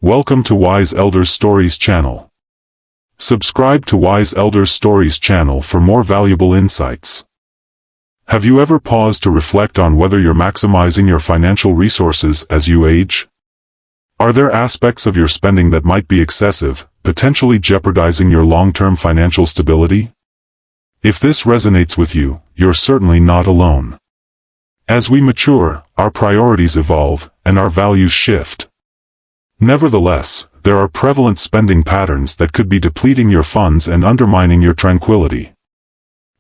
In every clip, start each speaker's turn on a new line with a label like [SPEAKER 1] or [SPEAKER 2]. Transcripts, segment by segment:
[SPEAKER 1] Welcome to Wise Elders Stories channel. Subscribe to Wise Elders Stories channel for more valuable insights. Have you ever paused to reflect on whether you're maximizing your financial resources as you age? Are there aspects of your spending that might be excessive, potentially jeopardizing your long-term financial stability? If this resonates with you, you're certainly not alone. As we mature, our priorities evolve, and our values shift. Nevertheless, there are prevalent spending patterns that could be depleting your funds and undermining your tranquility.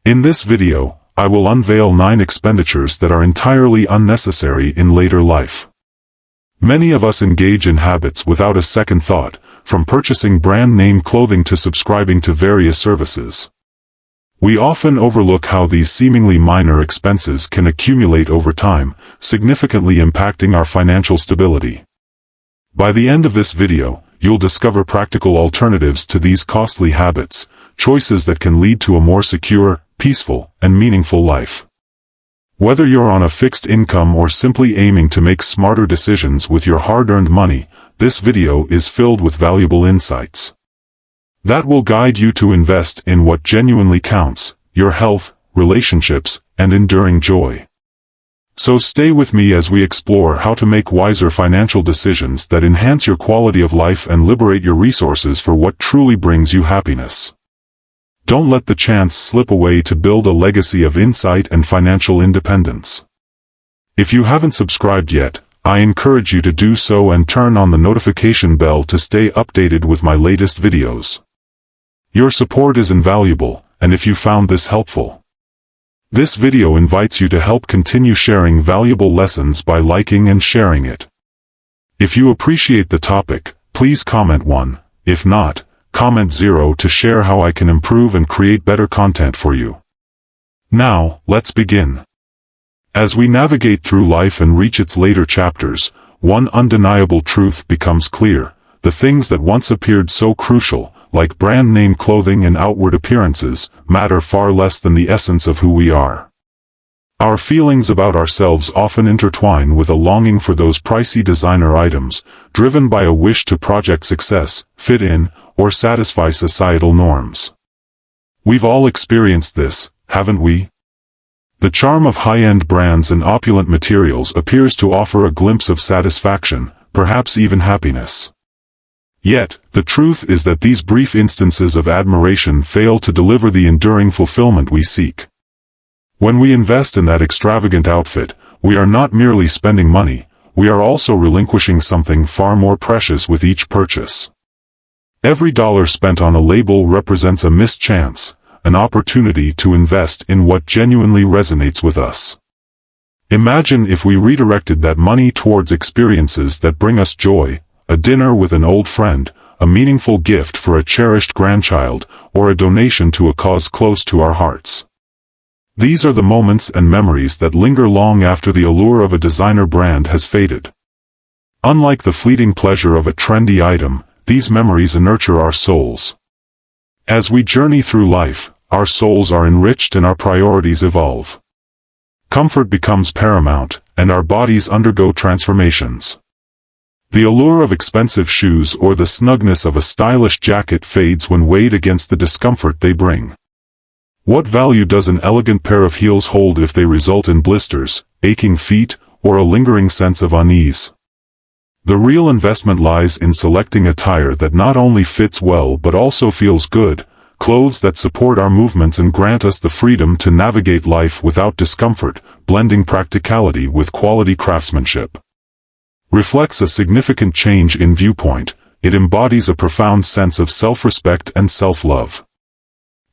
[SPEAKER 1] In this video, I will unveil 9 expenditures that are entirely unnecessary in later life. Many of us engage in habits without a second thought, from purchasing brand-name clothing to subscribing to various services. We often overlook how these seemingly minor expenses can accumulate over time, significantly impacting our financial stability. By the end of this video, you'll discover practical alternatives to these costly habits, choices that can lead to a more secure, peaceful, and meaningful life. Whether you're on a fixed income or simply aiming to make smarter decisions with your hard-earned money, this video is filled with valuable insights that will guide you to invest in what genuinely counts: your health, relationships, and enduring joy. So stay with me as we explore how to make wiser financial decisions that enhance your quality of life and liberate your resources for what truly brings you happiness. Don't let the chance slip away to build a legacy of insight and financial independence. If you haven't subscribed yet, I encourage you to do so and turn on the notification bell to stay updated with my latest videos. Your support is invaluable, and if you found this helpful, this video invites you to help continue sharing valuable lessons by liking and sharing it. If you appreciate the topic, please comment 1. If not, comment 0 to share how I can improve and create better content for you. Now, let's begin. As we navigate through life and reach its later chapters, one undeniable truth becomes clear: the things that once appeared so crucial, like brand-name clothing and outward appearances, matter far less than the essence of who we are. Our feelings about ourselves often intertwine with a longing for those pricey designer items, driven by a wish to project success, fit in, or satisfy societal norms. We've all experienced this, haven't we? The charm of high-end brands and opulent materials appears to offer a glimpse of satisfaction, perhaps even happiness. Yet, the truth is that these brief instances of admiration fail to deliver the enduring fulfillment we seek. When we invest in that extravagant outfit, we are not merely spending money, we are also relinquishing something far more precious with each purchase. Every dollar spent on a label represents a missed chance, an opportunity to invest in what genuinely resonates with us. Imagine if we redirected that money towards experiences that bring us joy: a dinner with an old friend, a meaningful gift for a cherished grandchild, or a donation to a cause close to our hearts. These are the moments and memories that linger long after the allure of a designer brand has faded. Unlike the fleeting pleasure of a trendy item, these memories nurture our souls. As we journey through life, our souls are enriched and our priorities evolve. Comfort becomes paramount, and our bodies undergo transformations. The allure of expensive shoes or the snugness of a stylish jacket fades when weighed against the discomfort they bring. What value does an elegant pair of heels hold if they result in blisters, aching feet, or a lingering sense of unease? The real investment lies in selecting attire that not only fits well but also feels good, clothes that support our movements and grant us the freedom to navigate life without discomfort, blending practicality with quality craftsmanship. Reflects a significant change in viewpoint. It embodies a profound sense of self-respect and self-love.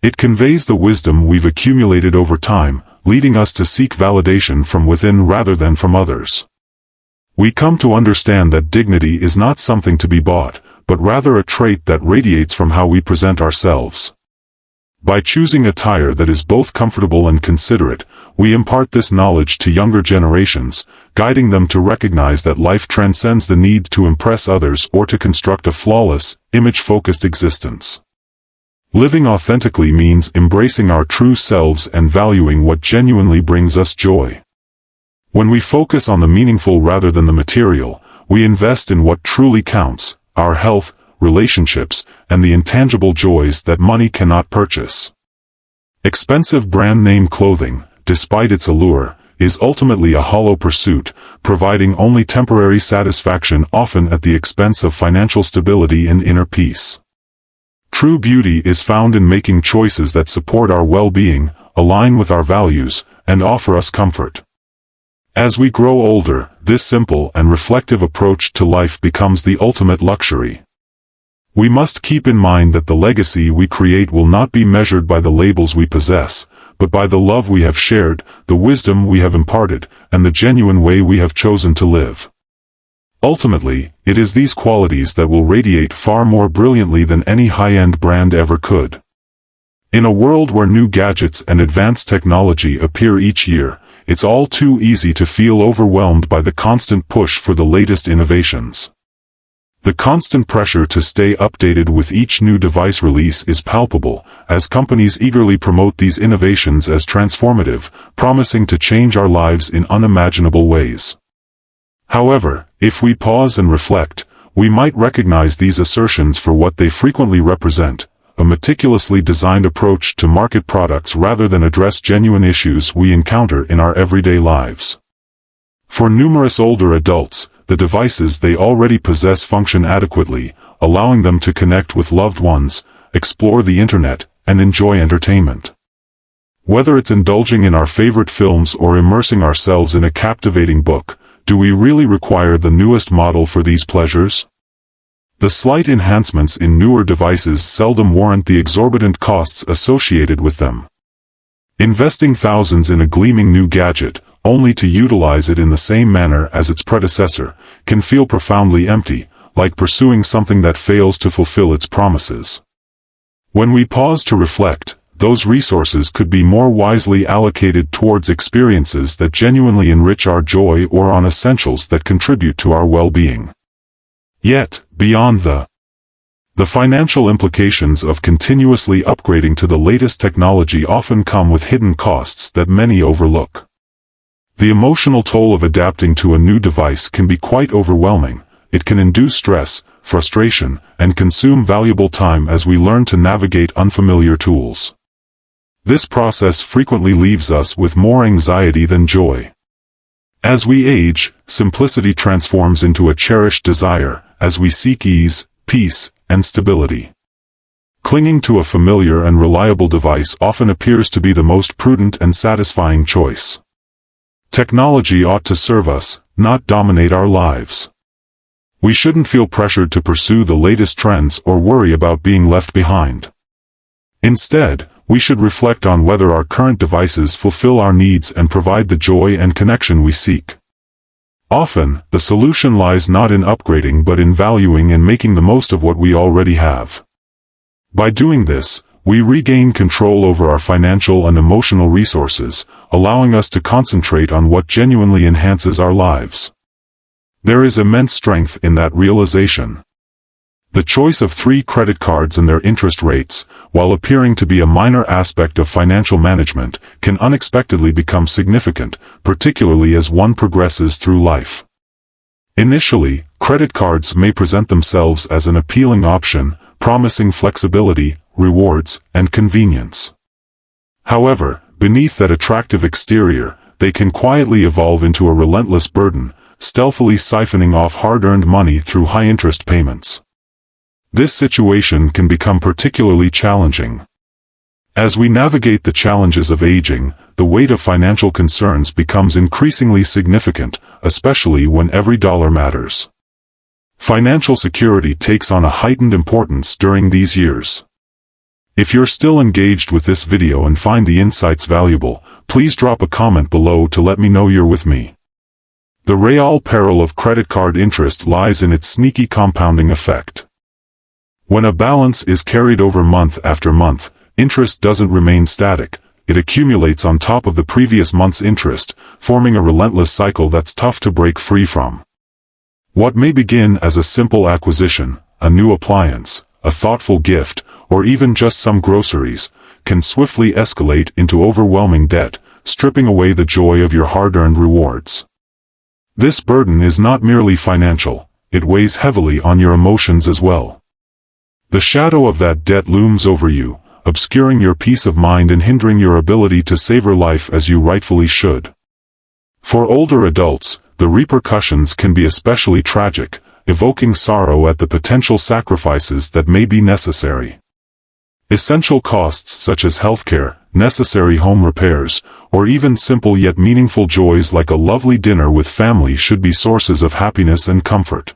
[SPEAKER 1] It conveys the wisdom we've accumulated over time, leading us to seek validation from within rather than from others. We come to understand that dignity is not something to be bought, but rather a trait that radiates from how we present ourselves. By choosing attire that is both comfortable and considerate, we impart this knowledge to younger generations, guiding them to recognize that life transcends the need to impress others or to construct a flawless, image-focused existence. Living authentically means embracing our true selves and valuing what genuinely brings us joy. When we focus on the meaningful rather than the material, we invest in what truly counts: our health, relationships, and the intangible joys that money cannot purchase. Expensive brand-name clothing, despite its allure, is ultimately a hollow pursuit, providing only temporary satisfaction, often at the expense of financial stability and inner peace. True beauty is found in making choices that support our well-being, align with our values, and offer us comfort. As we grow older, this simple and reflective approach to life becomes the ultimate luxury. We must keep in mind that the legacy we create will not be measured by the labels we possess, but by the love we have shared, the wisdom we have imparted, and the genuine way we have chosen to live. Ultimately, it is these qualities that will radiate far more brilliantly than any high-end brand ever could. In a world where new gadgets and advanced technology appear each year, it's all too easy to feel overwhelmed by the constant push for the latest innovations. The constant pressure to stay updated with each new device release is palpable, as companies eagerly promote these innovations as transformative, promising to change our lives in unimaginable ways. However, if we pause and reflect, we might recognize these assertions for what they frequently represent: a meticulously designed approach to market products rather than address genuine issues we encounter in our everyday lives. For numerous older adults, the devices they already possess function adequately, allowing them to connect with loved ones, explore the internet, and enjoy entertainment. Whether it's indulging in our favorite films or immersing ourselves in a captivating book, do we really require the newest model for these pleasures? The slight enhancements in newer devices seldom warrant the exorbitant costs associated with them. Investing thousands in a gleaming new gadget, only to utilize it in the same manner as its predecessor, can feel profoundly empty, like pursuing something that fails to fulfill its promises. When we pause to reflect, those resources could be more wisely allocated towards experiences that genuinely enrich our joy or on essentials that contribute to our well-being. Yet, beyond the financial implications of continuously upgrading to the latest technology often come with hidden costs that many overlook. The emotional toll of adapting to a new device can be quite overwhelming. It can induce stress, frustration, and consume valuable time as we learn to navigate unfamiliar tools. This process frequently leaves us with more anxiety than joy. As we age, simplicity transforms into a cherished desire, as we seek ease, peace, and stability. Clinging to a familiar and reliable device often appears to be the most prudent and satisfying choice. Technology ought to serve us, not dominate our lives. We shouldn't feel pressured to pursue the latest trends or worry about being left behind. Instead, we should reflect on whether our current devices fulfill our needs and provide the joy and connection we seek. Often, the solution lies not in upgrading but in valuing and making the most of what we already have. By doing this, we regain control over our financial and emotional resources, allowing us to concentrate on what genuinely enhances our lives. There is immense strength in that realization. The choice of 3 credit cards and their interest rates, while appearing to be a minor aspect of financial management, can unexpectedly become significant, particularly as one progresses through life. Initially, credit cards may present themselves as an appealing option, promising flexibility, rewards, and convenience. However, beneath that attractive exterior, they can quietly evolve into a relentless burden, stealthily siphoning off hard-earned money through high-interest payments. This situation can become particularly challenging. As we navigate the challenges of aging, the weight of financial concerns becomes increasingly significant, especially when every dollar matters. Financial security takes on a heightened importance during these years. If you're still engaged with this video and find the insights valuable, please drop a comment below to let me know you're with me. The real peril of credit card interest lies in its sneaky compounding effect. When a balance is carried over month after month, interest doesn't remain static. It accumulates on top of the previous month's interest, forming a relentless cycle that's tough to break free from. What may begin as a simple acquisition, a new appliance, a thoughtful gift, or even just some groceries, can swiftly escalate into overwhelming debt, stripping away the joy of your hard-earned rewards. This burden is not merely financial, it weighs heavily on your emotions as well. The shadow of that debt looms over you, obscuring your peace of mind and hindering your ability to savor life as you rightfully should. For older adults, the repercussions can be especially tragic, evoking sorrow at the potential sacrifices that may be necessary. Essential costs such as healthcare, necessary home repairs, or even simple yet meaningful joys like a lovely dinner with family should be sources of happiness and comfort.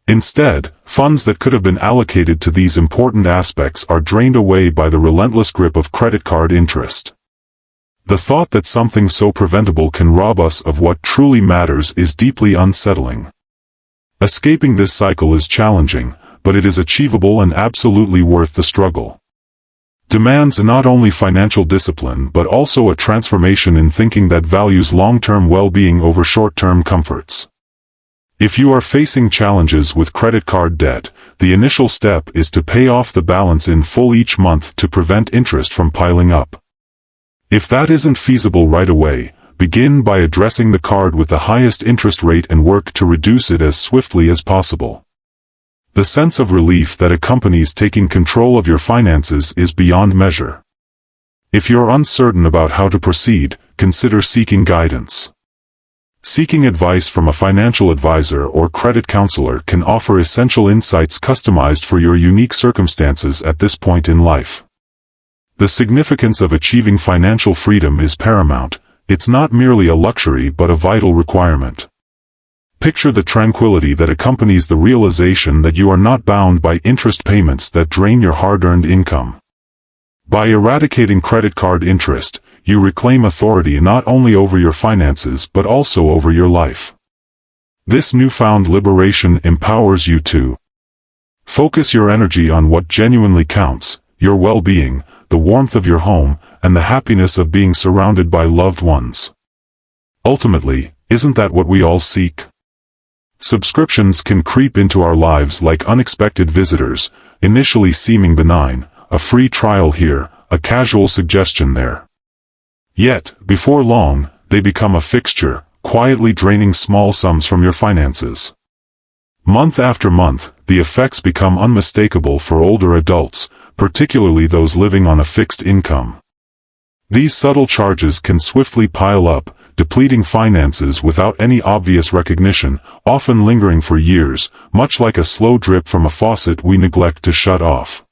[SPEAKER 1] Instead, funds that could have been allocated to these important aspects are drained away by the relentless grip of credit card interest. The thought that something so preventable can rob us of what truly matters is deeply unsettling. Escaping this cycle is challenging, but it is achievable and absolutely worth the struggle. Demands not only financial discipline but also a transformation in thinking that values long-term well-being over short-term comforts. If you are facing challenges with credit card debt, the initial step is to pay off the balance in full each month to prevent interest from piling up. If that isn't feasible right away, begin by addressing the card with the highest interest rate and work to reduce it as swiftly as possible. The sense of relief that accompanies taking control of your finances is beyond measure. If you're uncertain about how to proceed, consider seeking guidance. Seeking advice from a financial advisor or credit counselor can offer essential insights customized for your unique circumstances at this point in life. The significance of achieving financial freedom is paramount. It's not merely a luxury but a vital requirement. Picture the tranquility that accompanies the realization that you are not bound by interest payments that drain your hard-earned income. By eradicating credit card interest, you reclaim authority not only over your finances but also over your life. This newfound liberation empowers you to focus your energy on what genuinely counts, your well-being, the warmth of your home, and the happiness of being surrounded by loved ones. Ultimately, isn't that what we all seek? Subscriptions can creep into our lives like unexpected visitors, initially seeming benign, a free trial here, a casual suggestion there. Yet, before long, they become a fixture, quietly draining small sums from your finances. Month after month, the effects become unmistakable for older adults, particularly those living on a fixed income. These subtle charges can swiftly pile up, depleting finances without any obvious recognition, often lingering for years, much like a slow drip from a faucet we neglect to shut off.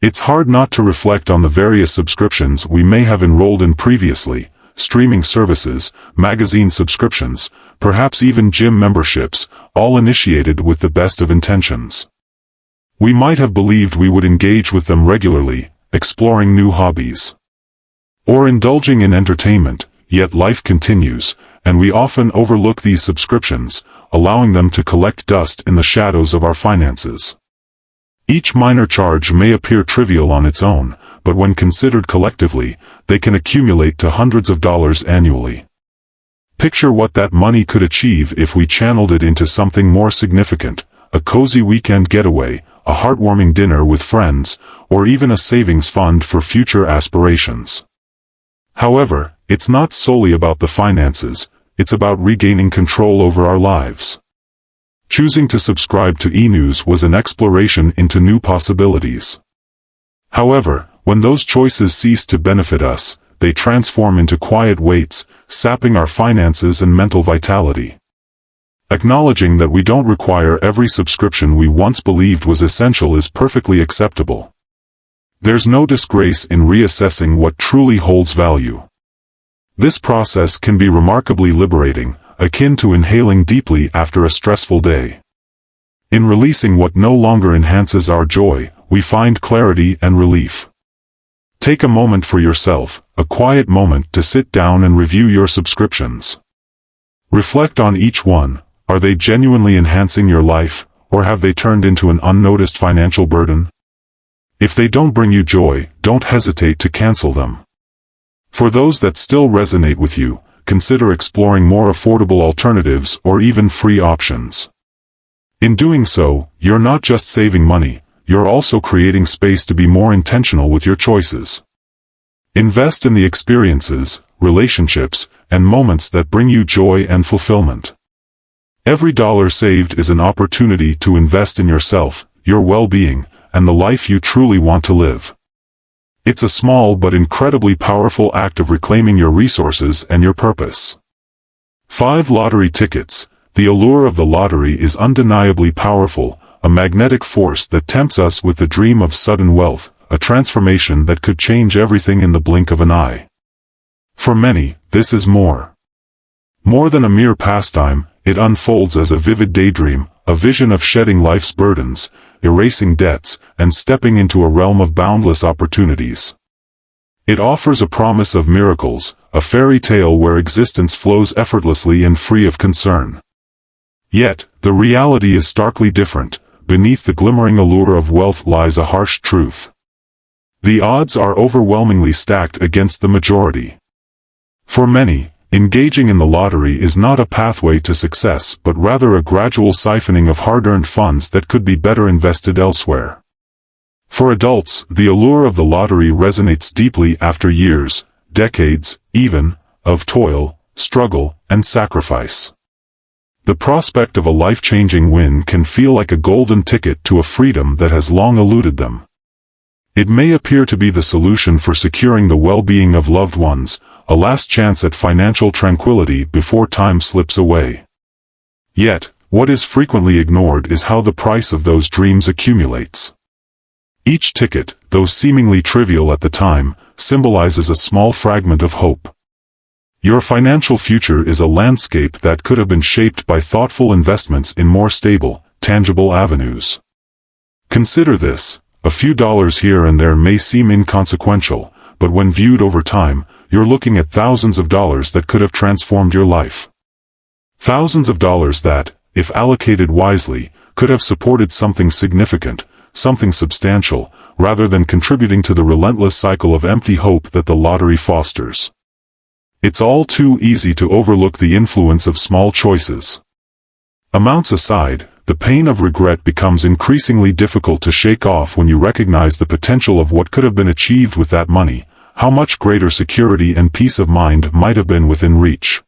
[SPEAKER 1] It's hard not to reflect on the various subscriptions we may have enrolled in previously, streaming services, magazine subscriptions, perhaps even gym memberships, all initiated with the best of intentions. We might have believed we would engage with them regularly, exploring new hobbies, or indulging in entertainment, yet life continues, and we often overlook these subscriptions, allowing them to collect dust in the shadows of our finances. Each minor charge may appear trivial on its own, but when considered collectively, they can accumulate to hundreds of dollars annually. Picture what that money could achieve if we channeled it into something more significant, a cozy weekend getaway, a heartwarming dinner with friends, or even a savings fund for future aspirations. However, it's not solely about the finances, it's about regaining control over our lives. Choosing to subscribe to e-news was an exploration into new possibilities. However, when those choices cease to benefit us, they transform into quiet weights, sapping our finances and mental vitality. Acknowledging that we don't require every subscription we once believed was essential is perfectly acceptable. There's no disgrace in reassessing what truly holds value. This process can be remarkably liberating, akin to inhaling deeply after a stressful day. In releasing what no longer enhances our joy, we find clarity and relief. Take a moment for yourself, a quiet moment to sit down and review your subscriptions. Reflect on each one. Are they genuinely enhancing your life, or have they turned into an unnoticed financial burden? If they don't bring you joy, don't hesitate to cancel them. For those that still resonate with you, consider exploring more affordable alternatives or even free options. In doing so, you're not just saving money, you're also creating space to be more intentional with your choices. Invest in the experiences, relationships, and moments that bring you joy and fulfillment. Every dollar saved is an opportunity to invest in yourself, your well-being, and the life you truly want to live. It's a small but incredibly powerful act of reclaiming your resources and your purpose. 5 lottery tickets. The allure of the lottery is undeniably powerful, a magnetic force that tempts us with the dream of sudden wealth, a transformation that could change everything in the blink of an eye. For many, this is more than a mere pastime. It unfolds as a vivid daydream, a vision of shedding life's burdens, erasing debts, and stepping into a realm of boundless opportunities. It offers a promise of miracles, a fairy tale where existence flows effortlessly and free of concern. Yet, the reality is starkly different. Beneath the glimmering allure of wealth lies a harsh truth. The odds are overwhelmingly stacked against the majority. For many, engaging in the lottery is not a pathway to success but rather a gradual siphoning of hard-earned funds that could be better invested elsewhere. For adults, the allure of the lottery resonates deeply after years, decades, even, of toil, struggle, and sacrifice. The prospect of a life-changing win can feel like a golden ticket to a freedom that has long eluded them. It may appear to be the solution for securing the well-being of loved ones, a last chance at financial tranquility before time slips away. Yet, what is frequently ignored is how the price of those dreams accumulates. Each ticket, though seemingly trivial at the time, symbolizes a small fragment of hope. Your financial future is a landscape that could have been shaped by thoughtful investments in more stable, tangible avenues. Consider this: a few dollars here and there may seem inconsequential, but when viewed over time, you're looking at thousands of dollars that could have transformed your life. Thousands of dollars that, if allocated wisely, could have supported something significant, something substantial, rather than contributing to the relentless cycle of empty hope that the lottery fosters. It's all too easy to overlook the influence of small choices. Amounts aside, the pain of regret becomes increasingly difficult to shake off when you recognize the potential of what could have been achieved with that money, how much greater security and peace of mind might have been within reach.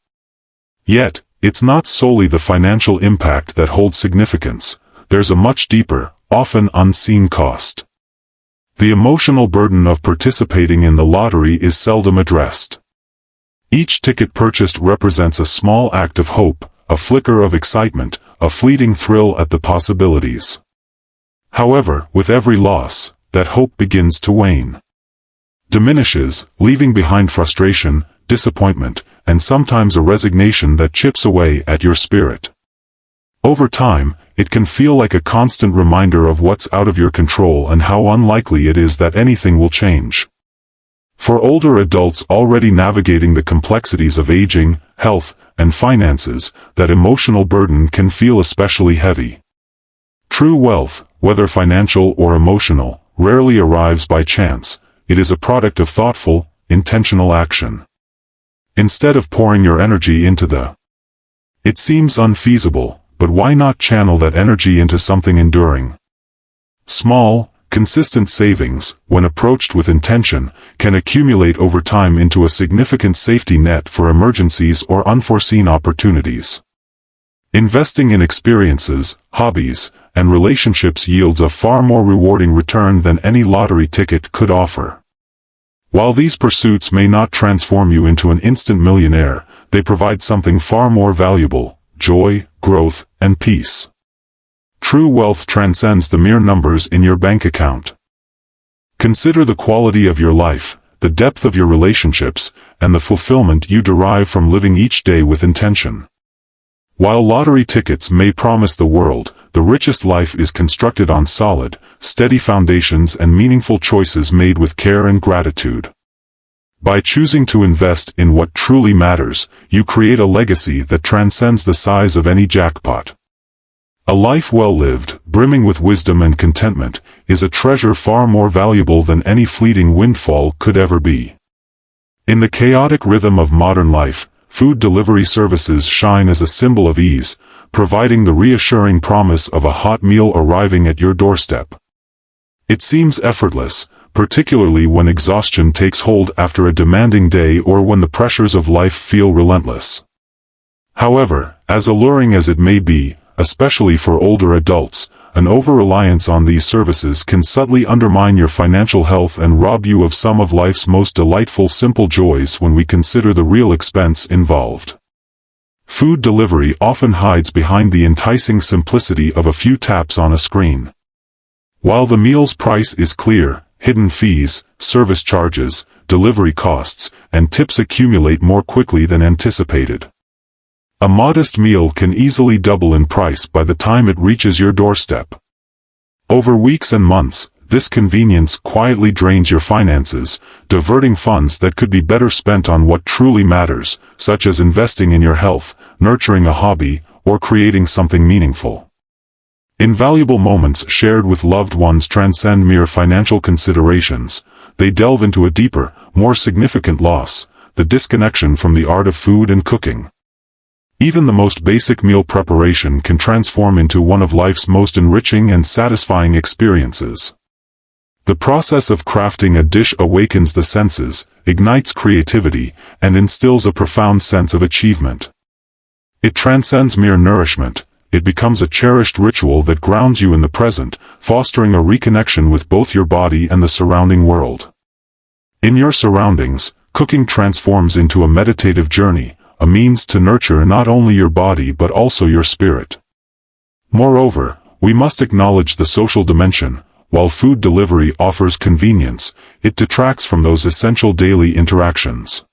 [SPEAKER 1] Yet, it's not solely the financial impact that holds significance. There's a much deeper, often unseen cost. The emotional burden of participating in the lottery is seldom addressed. Each ticket purchased represents a small act of hope, a flicker of excitement, a fleeting thrill at the possibilities. However, with every loss, that hope begins to wane. Diminishes, leaving behind frustration, disappointment, and sometimes a resignation that chips away at your spirit. Over time, it can feel like a constant reminder of what's out of your control and how unlikely it is that anything will change. For older adults already navigating the complexities of aging, health, and finances, that emotional burden can feel especially heavy. True wealth, whether financial or emotional, rarely arrives by chance. It is a product of thoughtful, intentional action. Instead of pouring your energy into it seems unfeasible, but why not channel that energy into something enduring? Small, consistent savings, when approached with intention, can accumulate over time into a significant safety net for emergencies or unforeseen opportunities. Investing in experiences, hobbies, and relationships yields a far more rewarding return than any lottery ticket could offer. While these pursuits may not transform you into an instant millionaire, they provide something far more valuable: joy, growth, and peace. True wealth transcends the mere numbers in your bank account. Consider the quality of your life, the depth of your relationships, and the fulfillment you derive from living each day with intention. While lottery tickets may promise the world, the richest life is constructed on solid, steady foundations and meaningful choices made with care and gratitude. By choosing to invest in what truly matters, you create a legacy that transcends the size of any jackpot. A life well lived, brimming with wisdom and contentment, is a treasure far more valuable than any fleeting windfall could ever be. In the chaotic rhythm of modern life, food delivery services shine as a symbol of ease, providing the reassuring promise of a hot meal arriving at your doorstep. It seems effortless, particularly when exhaustion takes hold after a demanding day or when the pressures of life feel relentless. However, as alluring as it may be, especially for older adults, an over-reliance on these services can subtly undermine your financial health and rob you of some of life's most delightful simple joys when we consider the real expense involved. Food delivery often hides behind the enticing simplicity of a few taps on a screen. While the meal's price is clear, hidden fees, service charges, delivery costs, and tips accumulate more quickly than anticipated. A modest meal can easily double in price by the time it reaches your doorstep. Over weeks and months, this convenience quietly drains your finances, diverting funds that could be better spent on what truly matters, such as investing in your health, nurturing a hobby, or creating something meaningful. Invaluable moments shared with loved ones transcend mere financial considerations. They delve into a deeper, more significant loss, the disconnection from the art of food and cooking. Even the most basic meal preparation can transform into one of life's most enriching and satisfying experiences. The process of crafting a dish awakens the senses, ignites creativity, and instills a profound sense of achievement. It transcends mere nourishment. It becomes a cherished ritual that grounds you in the present, fostering a reconnection with both your body and the surrounding world. In your surroundings, cooking transforms into a meditative journey, a means to nurture not only your body but also your spirit. Moreover, we must acknowledge the social dimension. While food delivery offers convenience, it detracts from those essential daily interactions.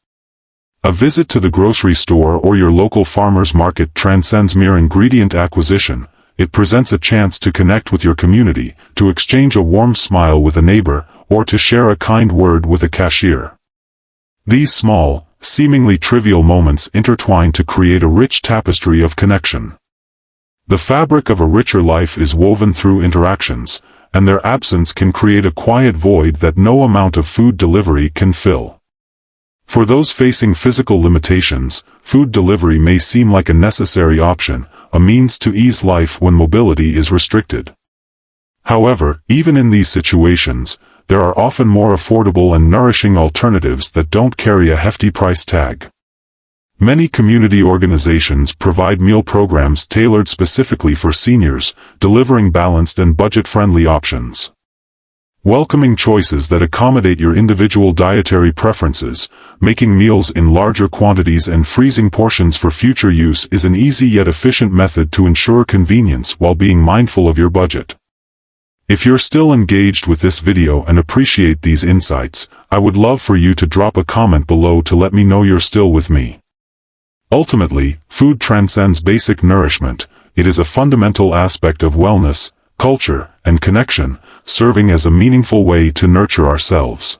[SPEAKER 1] A visit to the grocery store or your local farmer's market transcends mere ingredient acquisition. It presents a chance to connect with your community, to exchange a warm smile with a neighbor, or to share a kind word with a cashier. These small, seemingly trivial moments intertwine to create a rich tapestry of connection. The fabric of a richer life is woven through interactions, and their absence can create a quiet void that no amount of food delivery can fill. For those facing physical limitations, food delivery may seem like a necessary option, a means to ease life when mobility is restricted. However, even in these situations, there are often more affordable and nourishing alternatives that don't carry a hefty price tag. Many community organizations provide meal programs tailored specifically for seniors, delivering balanced and budget-friendly options. Welcoming choices that accommodate your individual dietary preferences, making meals in larger quantities and freezing portions for future use is an easy yet efficient method to ensure convenience while being mindful of your budget. If you're still engaged with this video and appreciate these insights, I would love for you to drop a comment below to let me know you're still with me. Ultimately, food transcends basic nourishment. It is a fundamental aspect of wellness, culture, and connection, serving as a meaningful way to nurture ourselves.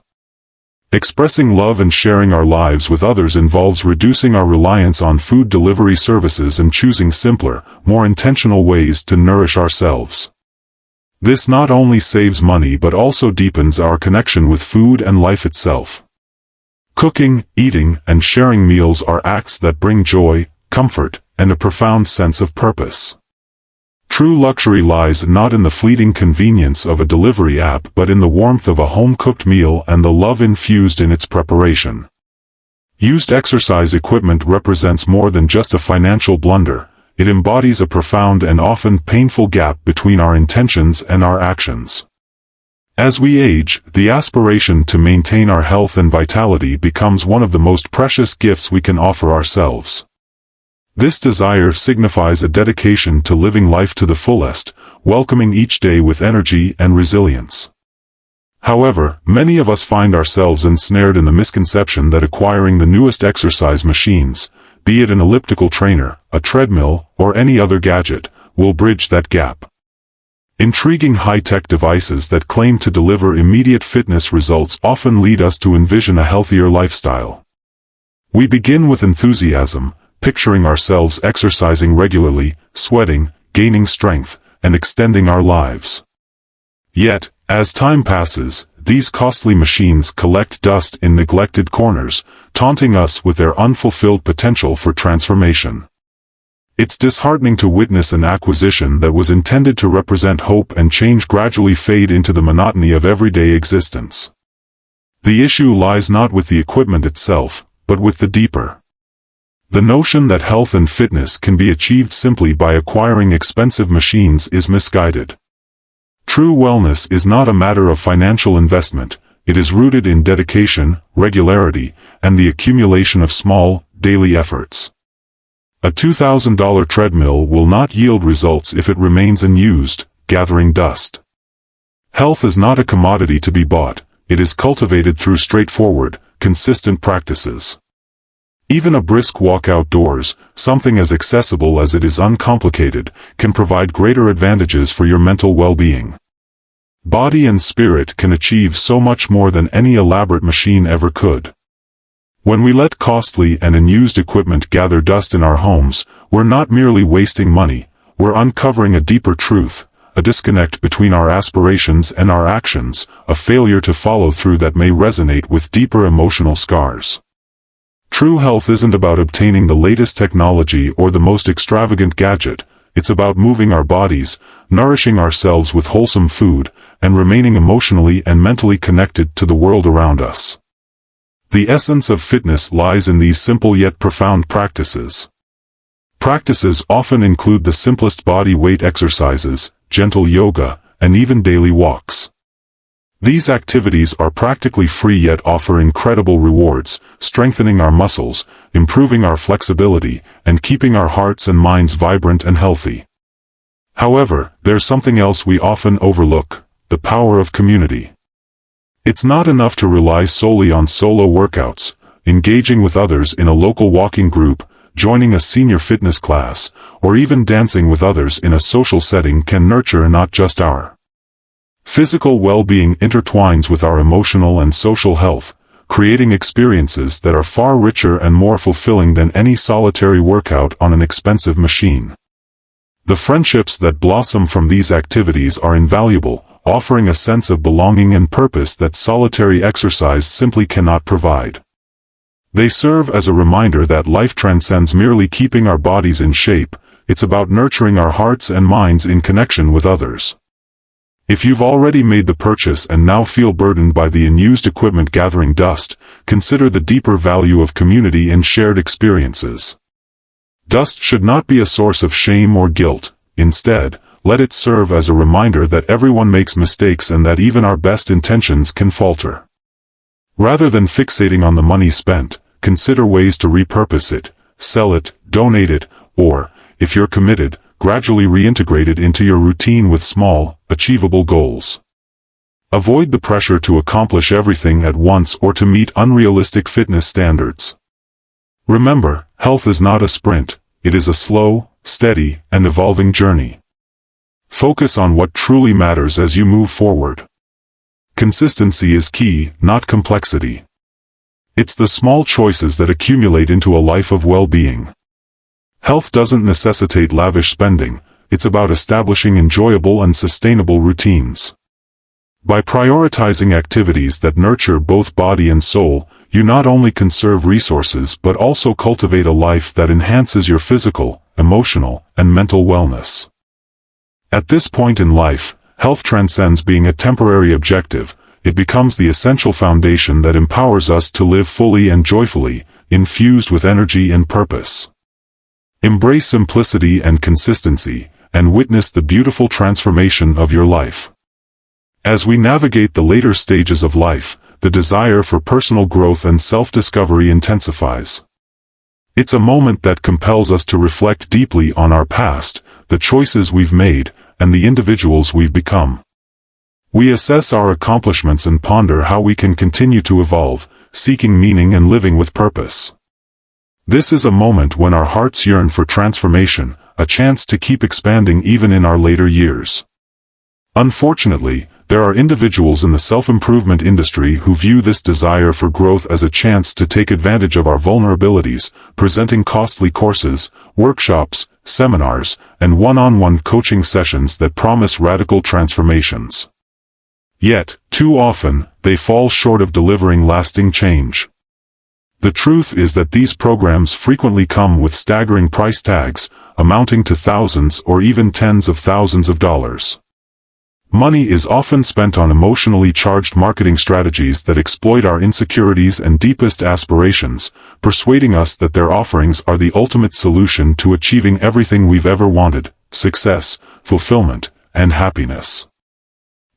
[SPEAKER 1] Expressing love and sharing our lives with others involves reducing our reliance on food delivery services and choosing simpler, more intentional ways to nourish ourselves. This not only saves money but also deepens our connection with food and life itself. Cooking, eating, and sharing meals are acts that bring joy, comfort, and a profound sense of purpose. True luxury lies not in the fleeting convenience of a delivery app but in the warmth of a home-cooked meal and the love infused in its preparation. Used exercise equipment represents more than just a financial blunder. It embodies a profound and often painful gap between our intentions and our actions. As we age, the aspiration to maintain our health and vitality becomes one of the most precious gifts we can offer ourselves. This desire signifies a dedication to living life to the fullest, welcoming each day with energy and resilience. However, many of us find ourselves ensnared in the misconception that acquiring the newest exercise machines, be it an elliptical trainer, a treadmill, or any other gadget, will bridge that gap. Intriguing high-tech devices that claim to deliver immediate fitness results often lead us to envision a healthier lifestyle. We begin with enthusiasm, picturing ourselves exercising regularly, sweating, gaining strength, and extending our lives. Yet, as time passes, these costly machines collect dust in neglected corners, taunting us with their unfulfilled potential for transformation. It's disheartening to witness an acquisition that was intended to represent hope and change gradually fade into the monotony of everyday existence. The issue lies not with the equipment itself, but with the deeper The notion that health and fitness can be achieved simply by acquiring expensive machines is misguided. True wellness is not a matter of financial investment, it is rooted in dedication, regularity, and the accumulation of small, daily efforts. A $2,000 treadmill will not yield results if it remains unused, gathering dust. Health is not a commodity to be bought, it is cultivated through straightforward, consistent practices. Even a brisk walk outdoors, something as accessible as it is uncomplicated, can provide greater advantages for your mental well-being. Body and spirit can achieve so much more than any elaborate machine ever could. When we let costly and unused equipment gather dust in our homes, we're not merely wasting money, we're uncovering a deeper truth, a disconnect between our aspirations and our actions, a failure to follow through that may resonate with deeper emotional scars. True health isn't about obtaining the latest technology or the most extravagant gadget, it's about moving our bodies, nourishing ourselves with wholesome food, and remaining emotionally and mentally connected to the world around us. The essence of fitness lies in these simple yet profound practices. Practices often include the simplest body weight exercises, gentle yoga, and even daily walks. These activities are practically free yet offer incredible rewards, strengthening our muscles, improving our flexibility, and keeping our hearts and minds vibrant and healthy. However, there's something else we often overlook: the power of community. It's not enough to rely solely on solo workouts. Engaging with others in a local walking group, joining a senior fitness class, or even dancing with others in a social setting can nurture not just our physical well-being intertwines with our emotional and social health, creating experiences that are far richer and more fulfilling than any solitary workout on an expensive machine. The friendships that blossom from these activities are invaluable, offering a sense of belonging and purpose that solitary exercise simply cannot provide. They serve as a reminder that life transcends merely keeping our bodies in shape, it's about nurturing our hearts and minds in connection with others. If you've already made the purchase and now feel burdened by the unused equipment gathering dust, consider the deeper value of community and shared experiences. Dust should not be a source of shame or guilt. Instead, let it serve as a reminder that everyone makes mistakes and that even our best intentions can falter. Rather than fixating on the money spent, consider ways to repurpose it, sell it, donate it, or, if you're committed, gradually reintegrate it into your routine with small, achievable goals. Avoid the pressure to accomplish everything at once or to meet unrealistic fitness standards. Remember, health is not a sprint, it is a slow, steady, and evolving journey. Focus on what truly matters as you move forward. Consistency is key, not complexity. It's the small choices that accumulate into a life of well-being. Health doesn't necessitate lavish spending, it's about establishing enjoyable and sustainable routines. By prioritizing activities that nurture both body and soul, you not only conserve resources but also cultivate a life that enhances your physical, emotional, and mental wellness. At this point in life, health transcends being a temporary objective, it becomes the essential foundation that empowers us to live fully and joyfully, infused with energy and purpose. Embrace simplicity and consistency, and witness the beautiful transformation of your life. As we navigate the later stages of life, the desire for personal growth and self-discovery intensifies. It's a moment that compels us to reflect deeply on our past, the choices we've made, and the individuals we've become. We assess our accomplishments and ponder how we can continue to evolve, seeking meaning and living with purpose. This is a moment when our hearts yearn for transformation, a chance to keep expanding even in our later years. Unfortunately, there are individuals in the self-improvement industry who view this desire for growth as a chance to take advantage of our vulnerabilities, presenting costly courses, workshops, seminars, and one-on-one coaching sessions that promise radical transformations. Yet, too often, they fall short of delivering lasting change. The truth is that these programs frequently come with staggering price tags, amounting to thousands or even tens of thousands of dollars. Money is often spent on emotionally charged marketing strategies that exploit our insecurities and deepest aspirations, persuading us that their offerings are the ultimate solution to achieving everything we've ever wanted: success, fulfillment, and happiness.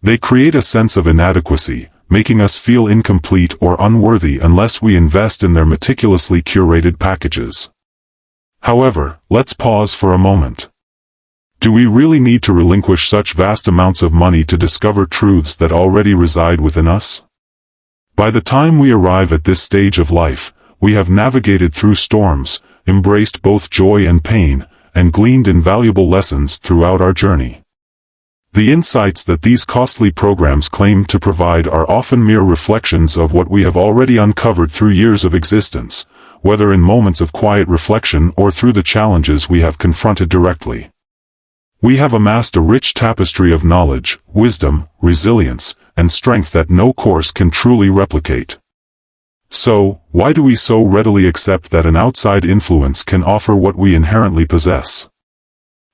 [SPEAKER 1] They create a sense of inadequacy, making us feel incomplete or unworthy unless we invest in their meticulously curated packages. However, let's pause for a moment. Do we really need to relinquish such vast amounts of money to discover truths that already reside within us? By the time we arrive at this stage of life, we have navigated through storms, embraced both joy and pain, and gleaned invaluable lessons throughout our journey. The insights that these costly programs claim to provide are often mere reflections of what we have already uncovered through years of existence, whether in moments of quiet reflection or through the challenges we have confronted directly. We have amassed a rich tapestry of knowledge, wisdom, resilience, and strength that no course can truly replicate. So, why do we so readily accept that an outside influence can offer what we inherently possess?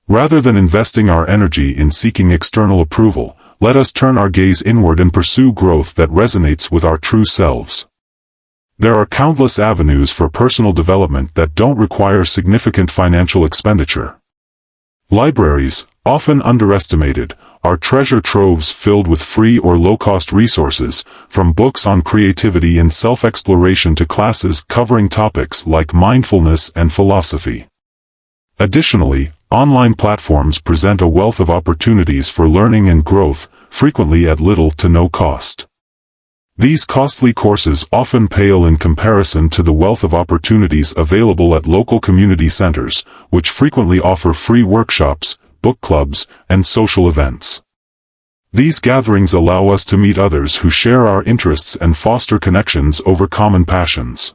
[SPEAKER 1] Rather than investing our energy in seeking external approval, let us turn our gaze inward and pursue growth that resonates with our true selves. There are countless avenues for personal development that don't require significant financial expenditure. Libraries, often underestimated, are treasure troves filled with free or low-cost resources, from books on creativity and self-exploration to classes covering topics like mindfulness and philosophy. Additionally, online platforms present a wealth of opportunities for learning and growth, frequently at little to no cost. These costly courses often pale in comparison to the wealth of opportunities available at local community centers, which frequently offer free workshops, book clubs, and social events. These gatherings allow us to meet others who share our interests and foster connections over common passions.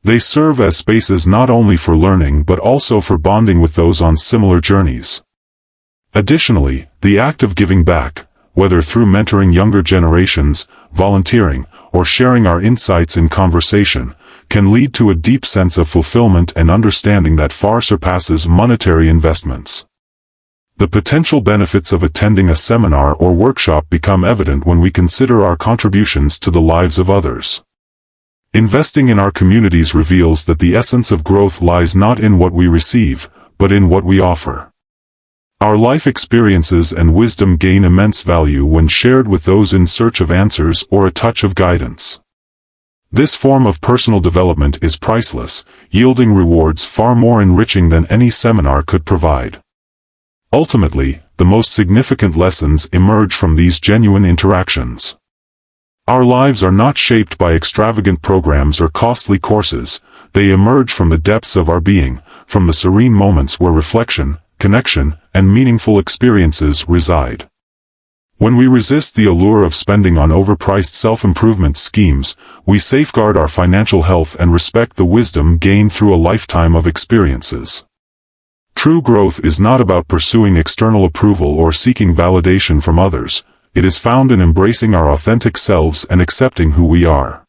[SPEAKER 1] They serve as spaces not only for learning but also for bonding with those on similar journeys. Additionally, the act of giving back, whether through mentoring younger generations, volunteering, or sharing our insights in conversation, can lead to a deep sense of fulfillment and understanding that far surpasses monetary investments. The potential benefits of attending a seminar or workshop become evident when we consider our contributions to the lives of others. Investing in our communities reveals that the essence of growth lies not in what we receive, but in what we offer. Our life experiences and wisdom gain immense value when shared with those in search of answers or a touch of guidance. This form of personal development is priceless, yielding rewards far more enriching than any seminar could provide. Ultimately, the most significant lessons emerge from these genuine interactions. Our lives are not shaped by extravagant programs or costly courses. They emerge from the depths of our being, from the serene moments where reflection, connection, and meaningful experiences reside. When we resist the allure of spending on overpriced self-improvement schemes, we safeguard our financial health and respect the wisdom gained through a lifetime of experiences. True growth is not about pursuing external approval or seeking validation from others. It is found in embracing our authentic selves and accepting who we are.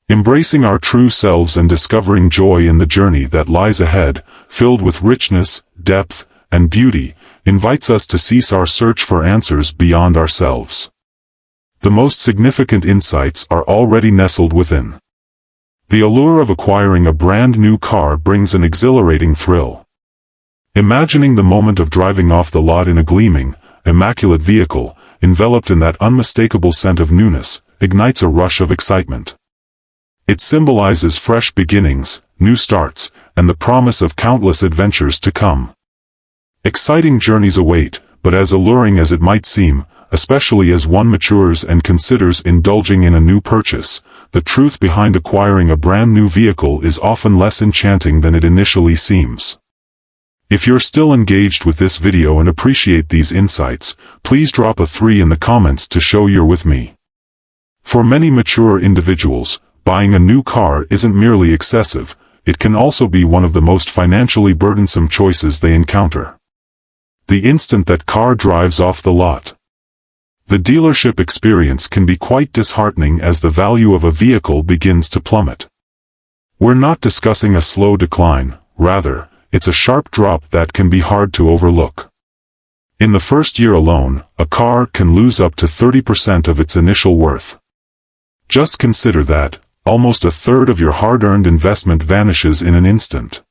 [SPEAKER 1] Embracing our true selves and discovering joy in the journey that lies ahead, filled with richness, depth, and beauty, invites us to cease our search for answers beyond ourselves. The most significant insights are already nestled within. The allure of acquiring a brand new car brings an exhilarating thrill. Imagining the moment of driving off the lot in a gleaming, immaculate vehicle, enveloped in that unmistakable scent of newness, ignites a rush of excitement. It symbolizes fresh beginnings, new starts, and the promise of countless adventures to come. Exciting journeys await, but as alluring as it might seem, especially as one matures and considers indulging in a new purchase, the truth behind acquiring a brand new vehicle is often less enchanting than it initially seems. If you're still engaged with this video and appreciate these insights, please drop a 3 in the comments to show you're with me. For many mature individuals, buying a new car isn't merely excessive, it can also be one of the most financially burdensome choices they encounter. The instant that car drives off the lot, the dealership experience can be quite disheartening as the value of a vehicle begins to plummet. We're not discussing a slow decline, rather, it's a sharp drop that can be hard to overlook. In the first year alone, a car can lose up to 30% of its initial worth. Just consider that, almost a third of your hard-earned investment vanishes in an instant.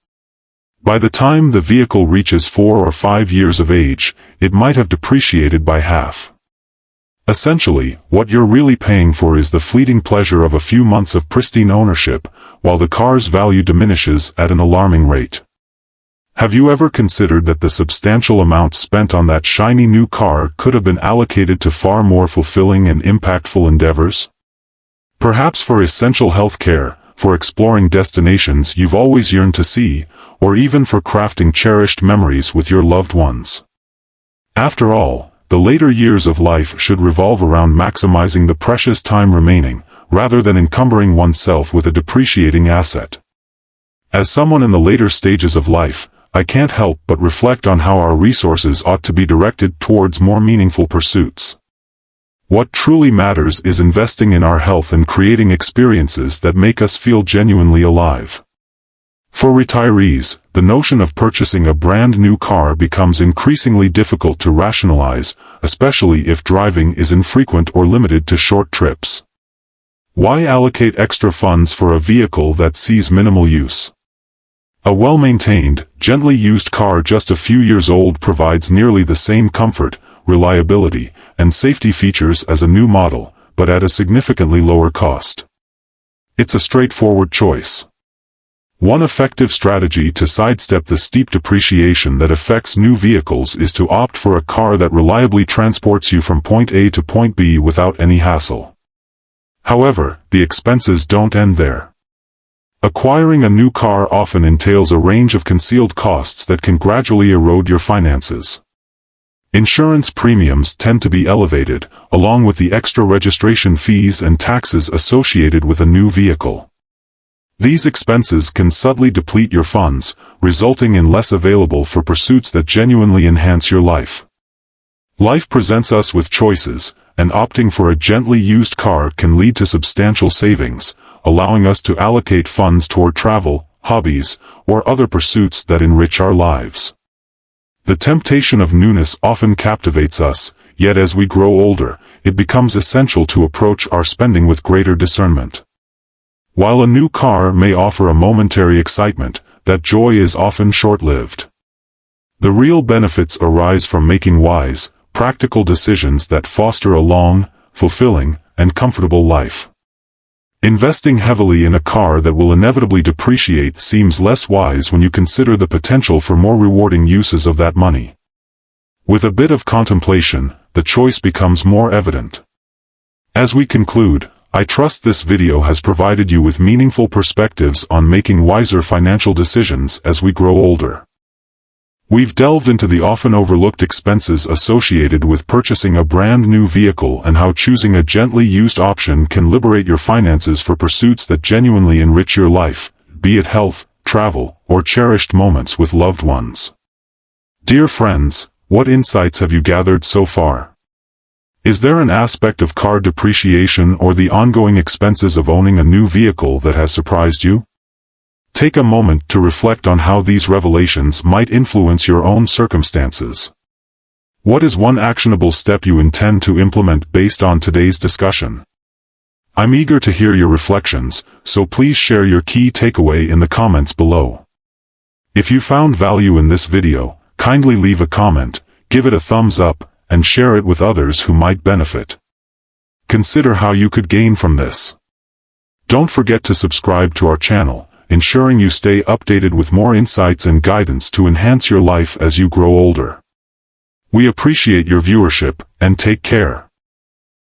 [SPEAKER 1] By the time the vehicle reaches 4 or 5 years of age, it might have depreciated by half. Essentially, what you're really paying for is the fleeting pleasure of a few months of pristine ownership, while the car's value diminishes at an alarming rate. Have you ever considered that the substantial amount spent on that shiny new car could have been allocated to far more fulfilling and impactful endeavors? Perhaps for essential health care, for exploring destinations you've always yearned to see, or even for crafting cherished memories with your loved ones. After all, the later years of life should revolve around maximizing the precious time remaining, rather than encumbering oneself with a depreciating asset. As someone in the later stages of life, I can't help but reflect on how our resources ought to be directed towards more meaningful pursuits. What truly matters is investing in our health and creating experiences that make us feel genuinely alive. For retirees, the notion of purchasing a brand new car becomes increasingly difficult to rationalize, especially if driving is infrequent or limited to short trips. Why allocate extra funds for a vehicle that sees minimal use? A well-maintained, gently used car just a few years old provides nearly the same comfort, reliability, and safety features as a new model, but at a significantly lower cost. It's a straightforward choice. One effective strategy to sidestep the steep depreciation that affects new vehicles is to opt for a car that reliably transports you from point A to point B without any hassle. However, the expenses don't end there. Acquiring a new car often entails a range of concealed costs that can gradually erode your finances. Insurance premiums tend to be elevated, along with the extra registration fees and taxes associated with a new vehicle. These expenses can subtly deplete your funds, resulting in less available for pursuits that genuinely enhance your life. Life presents us with choices, and opting for a gently used car can lead to substantial savings, allowing us to allocate funds toward travel, hobbies, or other pursuits that enrich our lives. The temptation of newness often captivates us, yet as we grow older, it becomes essential to approach our spending with greater discernment. While a new car may offer a momentary excitement, that joy is often short-lived. The real benefits arise from making wise, practical decisions that foster a long, fulfilling, and comfortable life. Investing heavily in a car that will inevitably depreciate seems less wise when you consider the potential for more rewarding uses of that money. With a bit of contemplation, the choice becomes more evident. As we conclude, I trust this video has provided you with meaningful perspectives on making wiser financial decisions as we grow older. We've delved into the often overlooked expenses associated with purchasing a brand new vehicle and how choosing a gently used option can liberate your finances for pursuits that genuinely enrich your life, be it health, travel, or cherished moments with loved ones. Dear friends, what insights have you gathered so far? Is there an aspect of car depreciation or the ongoing expenses of owning a new vehicle that has surprised you? Take a moment to reflect on how these revelations might influence your own circumstances. What is one actionable step you intend to implement based on today's discussion? I'm eager to hear your reflections, so please share your key takeaway in the comments below. If you found value in this video, kindly leave a comment, give it a thumbs up, and share it with others who might benefit. Consider how you could gain from this. Don't forget to subscribe to our channel, ensuring you stay updated with more insights and guidance to enhance your life as you grow older. We appreciate your viewership, and take care.